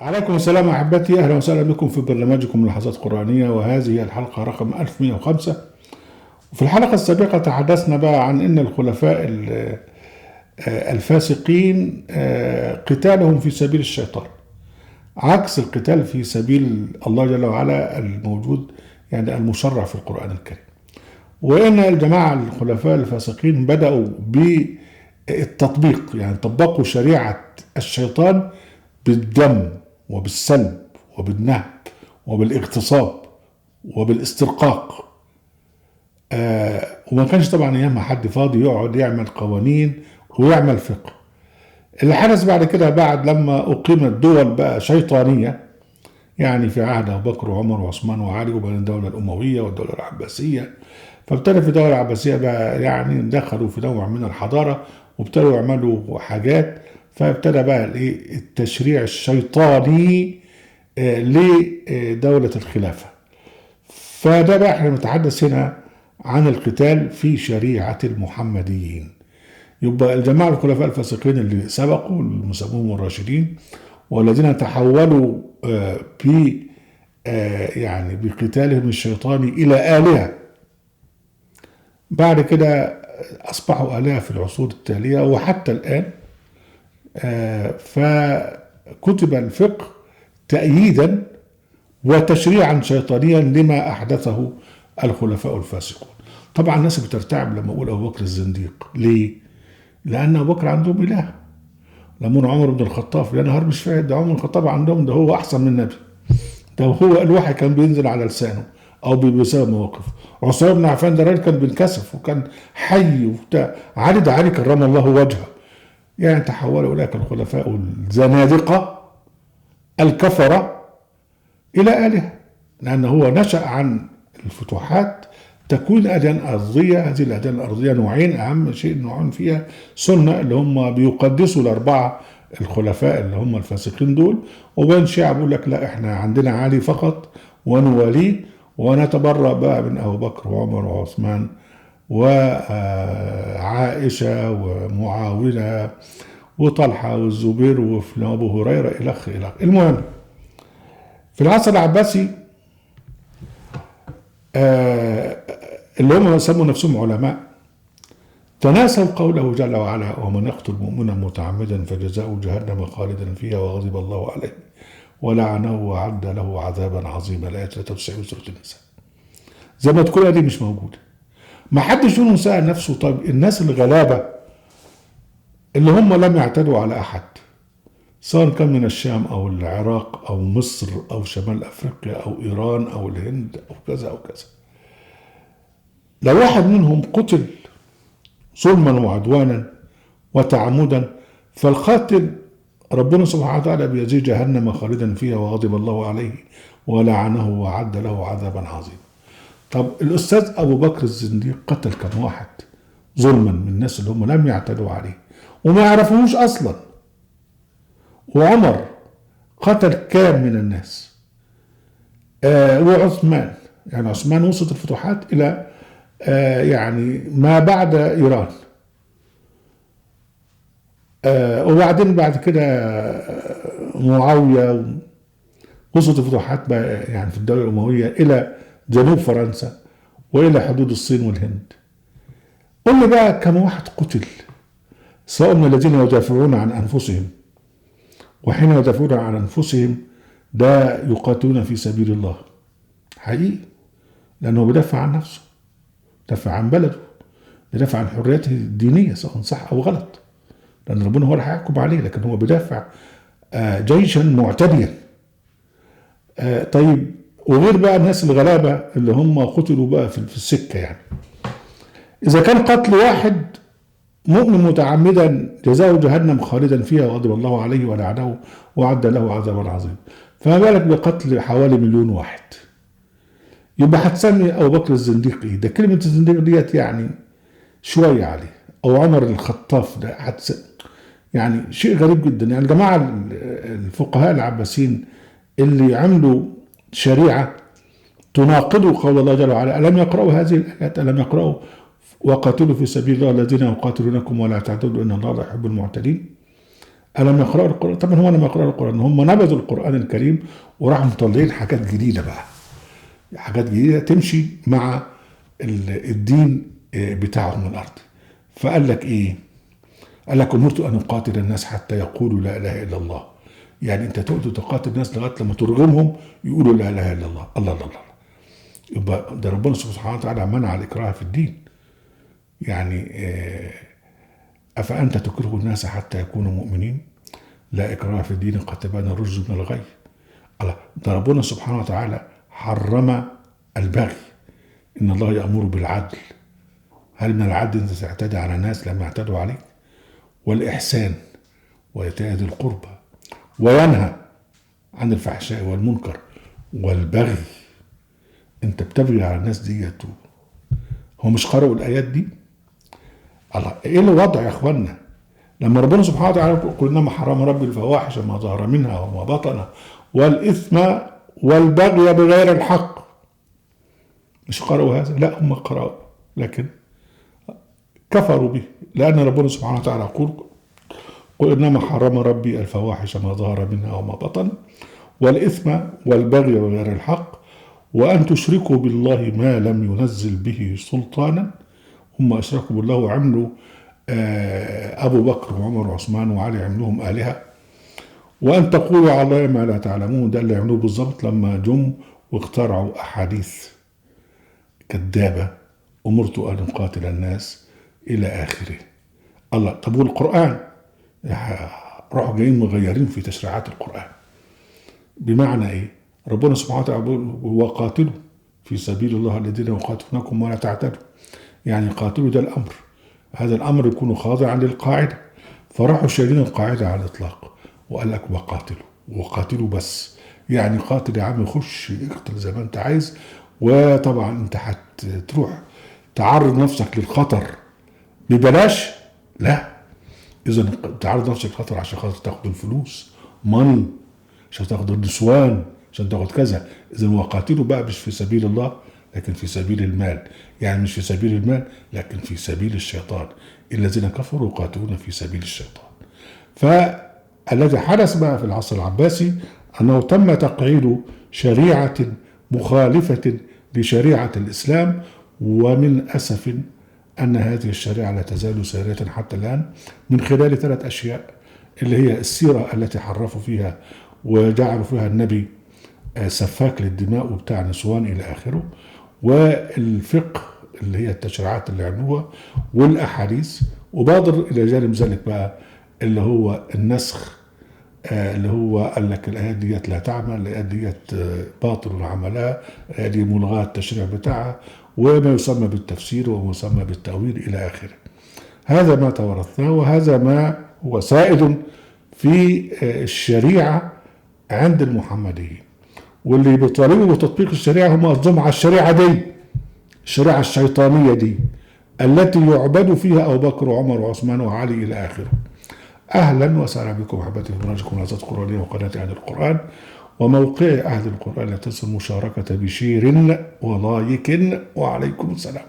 عليكم السلام أحبتي، أهلا وسهلا بكم في برنامجكم لحظات قرآنية، وهذه هي الحلقة رقم 1105. وفي الحلقة السابقة تحدثنا بقى عن أن الخلفاء الفاسقين قتالهم في سبيل الشيطان عكس القتال في سبيل الله جل وعلا الموجود، يعني المشرع في القرآن الكريم. وإن الجماعة الخلفاء الفاسقين بدأوا بالتطبيق، يعني طبقوا شريعة الشيطان بالدم وبالسلب وبالنهب وبالاغتصاب وبالاسترقاق. وما كانش طبعا ايامها حد فاضي يقعد يعمل قوانين ويعمل فقه. اللي حدث بعد كده، بعد لما اقيمت دول بقى شيطانيه، يعني في عهد ابو بكر وعمر وعثمان وعلي، وبين الدوله الامويه والدوله العباسيه، فابتدى في الدوله العباسيه بقى يعني دخلوا في نوع من الحضاره وابتدوا يعملوا حاجات، فابتدى بقى التشريع الشيطاني لدولة الخلافة. فده بقى احنا بنتحدث هنا عن القتال في شريعة المحمديين. يبقى الجماعة الخلفاء الفاسقين اللي سبقوا المسموهم الراشدين، والذين تحولوا ب يعني بقتالهم الشيطاني إلى آلهة، بعد كده أصبحوا آلهة في العصور التالية وحتى الآن. فكتب الفقه تأييدا وتشريعا شيطانيا لما أحدثه الخلفاء الفاسقون. طبعا الناس بترتعب لما أقول أبو بكر الزنديق. ليه؟ لأن أبو بكر عندهم إله. لما عمر بن الخطاب، يا نهار مش فاهم، ده عمر بن الخطاب عندهم ده هو أحسن من النبي، ده هو الوحي كان بينزل على لسانه أو بسبب مواقف. عثمان بن عفان ده راجل كان بينكسف وكان حي وبتاع. علي ده علي كرم الله وجهه. يعني تحول أولئك الخلفاء الزنادقة الكفرة إلى آلهة، لأن هو نشأ عن الفتوحات تكوين أديان أرضية. هذه الأديان الأرضية نوعين، أهم شيء نوعين فيها سنة اللي هم بيقدسوا الأربعة الخلفاء اللي هم الفاسقين دول، وبين شيعة بيقول لك لا إحنا عندنا علي فقط ونواليه ونتبرأ بقى من أبو بكر وعمر وعثمان وعائشة ومعاوية وطلحة والزبير وأبو هريرة إلى آخره. المهم، في العصر العباسي اللي هم سموا نفسهم علماء تناسوا قوله جل وعلا: ومن يقتل مؤمنا متعمدا فجزاؤه جهنم خالدا فيها وغضب الله عليه ولعنه وأعد له عذابا عظيما. الآية 93 سورة النساء. زي ما تكون دي مش موجودة. ما حدش فيهم سأل نفسه طيب الناس الغلابة اللي هم لم يعتدوا على أحد، سواء كان من الشام أو العراق أو مصر أو شمال أفريقيا أو إيران أو الهند أو كذا أو كذا، لو واحد منهم قتل ظلما وعدوانا وتعمدا، فالقاتل ربنا سبحانه وتعالى بيزيد جهنم خالدا فيها وغضب الله عليه ولعنه وأعد له عذابا عظيما. طب الأستاذ أبو بكر الزنديق قتل كم واحد ظلما من الناس اللي هم لم يعتدوا عليه وما يعرفوش أصلا، وعمر قتل كام من الناس، وعثمان، يعني عثمان وصلت الفتوحات إلى يعني ما بعد إيران، وبعدين بعد كده معاوية وصلت الفتوحات بقى يعني في الدولة الأموية إلى جنوب فرنسا وإلى حدود الصين والهند. قل لي بقى كم واحد قتل، سواء من الذين يدافعون عن أنفسهم، وحين يدافعون عن أنفسهم ده يقاتلون في سبيل الله حقيقي، لأنه بيدافع عن نفسه، بيدافع عن بلده، بيدافع عن حريته الدينية سواء صح أو غلط، لأن ربنا هو اللي هيحكم عليه، لكن هو بيدافع جيشا معتديا. طيب، وغير بقى الناس الغلابة اللي هم قتلوا بقى في السكة. يعني إذا كان قتل واحد مؤمن متعمدا جزاؤه جهنم خالدا فيها وغضب الله عليه ولعنه وأعد له عذابا عظيما، فما بالك بقتل حوالي 1,000,000 واحد؟ يبقى هتسمي أبو بكر الزنديق إيه؟ ده كلمة الزنديق ديت يعني شوية عليه. أو عمر الخطاف ده يعني شيء غريب جدا. يعني الجماعة الفقهاء العباسيين اللي عملوا شريعة تناقض قول الله جل وعلا، ألم يقرأوا هذه الآيات؟ ألم يقرأوا وقاتلوا في سبيل الله الذين يقاتلونكم ولا تعتدوا إن الله لا يحب المعتدين؟ ألم يقرأوا القرآن؟ طبعا هم لم يقرأوا القرآن، هم نبذوا القرآن الكريم وراحوا مطلعين حاجات جديدة بقى، حاجات جديدة تمشي مع الدين بتاعهم الأرض. فقال لك إيه؟ قال لك أمرت أن أقاتل الناس حتى يقولوا لا إله إلا الله. يعني أنت تقعد تقاتل الناس لغاية لما ترغمهم يقولوا لا إله إلا الله. الله الله الله. يبقى ده ربنا سبحانه وتعالى منع الإكراه في الدين. يعني أفأنت تكره الناس حتى يكونوا مؤمنين؟ لا إكراه في الدين قد تبين الرشد من الغي. الله، ده ربنا سبحانه وتعالى حرم البغي. إن الله يأمر بالعدل. هل من العدل أن تعتدي على الناس لما يعتدوا عليك؟ والإحسان وإيتاء ذي القربى، وينهى عن الفحشاء والمنكر والبغي. أنت بتبغي على الناس ديت. هو مش قرأوا الآيات دي؟ الله، إيه الوضع يا إخوانا؟ لما ربنا سبحانه وتعالى يقول إنما حرم ربي الفواحش ما ظهر منها وما بطن والإثم والبغي بغير الحق. مش قرأوا هذا؟ لا، هم قرأوا لكن كفروا به، لأن ربنا سبحانه وتعالى يقول قل إنما حرم ربي الفواحش ما ظهر منها وما بطن والإثم والبغي بغير الحق وأن تشركوا بالله ما لم ينزل به سلطانا. هم أشركوا بالله وعملوا أبو بكر وعمر وعثمان وعلي عملوهم آلهة. وأن تقولوا على الله ما لا تعلمون، ده اللي عملوه بالظبط لما جم واخترعوا أحاديث كذابة أمرت أن أقاتل الناس إلى آخره. الله، طب والقرآن؟ راحوا جايين مغيرين في تشريعات القرآن. بمعنى إيه؟ ربنا سبحانه وتعالى بيقول وقاتلوا في سبيل الله الذين يقاتلونكم ولا تعتدوا. يعني قاتلوا ده الأمر، هذا الأمر يكون خاضعا للقاعدة. فراحوا شايلين القاعدة على الإطلاق وقال لك وقاتلوا، وقاتلوا بس. يعني قاتل يا عم، خش اقتل زي ما أنت عايز، وطبعا أنت هتروح تعرض نفسك للخطر ببلاش؟ لا، إذا تعرض نفسك للخطر عشان خاطر تاخد الفلوس، ماني، عشان تاخد النسوان، عشان تاخد كذا. إذا وقاتلوا بقى مش في سبيل الله لكن في سبيل المال. يعني مش في سبيل المال لكن في سبيل الشيطان. الذين كفروا يقاتلون في سبيل الشيطان. فالذي حدث بقى في العصر العباسي أنه تم تقعيد شريعة مخالفة لشريعة الإسلام، ومن أسف أن هذه الشريعة لا تزال سارية حتى الآن من خلال 3 أشياء، اللي هي السيرة التي حرفوا فيها وجعلوا فيها النبي سفاك للدماء وبتاع نسوان إلى آخره، والفقه اللي هي التشريعات اللي عملوها، والأحاديث. وبادر إلى جانب ذلك بقى اللي هو النسخ، اللي هو قال لك الآيات ديت لا تعمل، الآيات ديت باطل عملها، الآيات دي ملغاة التشريع بتاعها، وما يسمى بالتفسير وما يسمى بالتأويل إلى آخره. هذا ما توارثناه، وهذا ما هو سائد في الشريعة عند المحمديين. واللي بيطالبوا بتطبيق الشريعة هم قصدهم على الشريعة دي، الشريعة الشيطانية دي التي يعبد فيها أبو بكر وعمر وعثمان وعلي إلى آخره. أهلا وسهلا بكم أحبتي في برنامجكم العظات القرآنية وقناة أهل القرآن وموقع أهل القرآن. لا تنسوا المشاركة بشير ولايك، وعليكم السلام.